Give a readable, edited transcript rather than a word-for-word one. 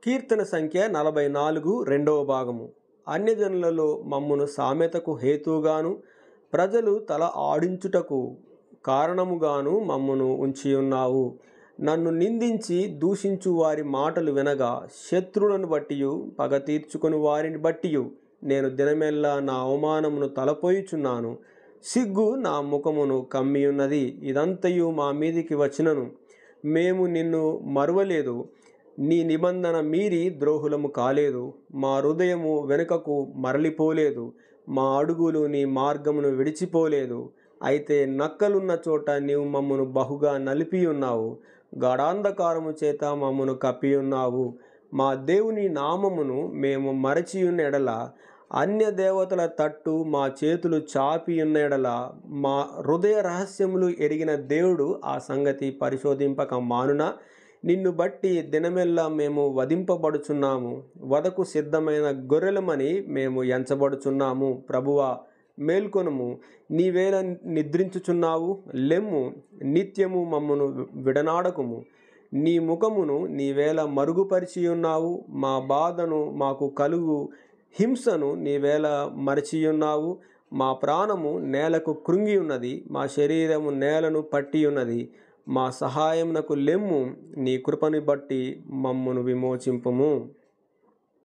కీర్తన సంఖ్య 44 రెండవ భాగము. అన్యజనులలో మమ్మును సామెతకు హేతుగాను ప్రజలు తల ఆడించుటకు కారణముగాను మమ్మును ఉంచియున్నావు. నన్ను నిందించి దూషించు వారి మాటలు వినగా శత్రువులను బట్టియు పగ తీర్చుకొని వారిని బట్టియు నేను దినమెల్లా నా అవమానమును తలపోయుచున్నాను. సిగ్గు నా ముఖమును కమ్మియున్నది. ఇదంతయు మా మీదికి వచ్చినను మేము నిన్ను మరువలేదు. నీ నిబంధన మీరి ద్రోహులము కాలేదు. మా హృదయము వెనుకకు మరలిపోలేదు. మా అడుగులు నీ మార్గమును విడిచిపోలేదు. అయితే నక్కలున్న చోట నీవు మమ్మను బహుగా నలిపియున్నావు. గాఢాంధకారము చేత మమ్మను కప్పియున్నావు. మా దేవుని నామమును మేము మరచియున్న ఎడల, అన్య దేవతల తట్టు మా చేతులు చాపియున్న ఎడల, మా హృదయ రహస్యములు ఎరిగిన దేవుడు ఆ సంగతి పరిశోధింపక మానునా? నిన్ను బట్టి దినమెల్లా మేము వధింపబడుచున్నాము. వధకు సిద్ధమైన గొర్రెలమని మేము ఎంచబడుచున్నాము. ప్రభువా, మేల్కొనుము. నీవేళ నిద్రించుచున్నావు? లెమ్ము, నిత్యము మమ్మను విడనాడకుము. నీ ముఖమును నీవేళ మరుగుపరిచియున్నావు. మా బాధను, మాకు కలుగు హింసను నీవేళ మరచియున్నావు. మా ప్రాణము నేలకు కృంగి ఉన్నది. మా శరీరము నేలను పట్టియున్నది. మా సహాయమునకు లెమ్ము. నీ కృపను బట్టి మమ్మును విమోచింపుము.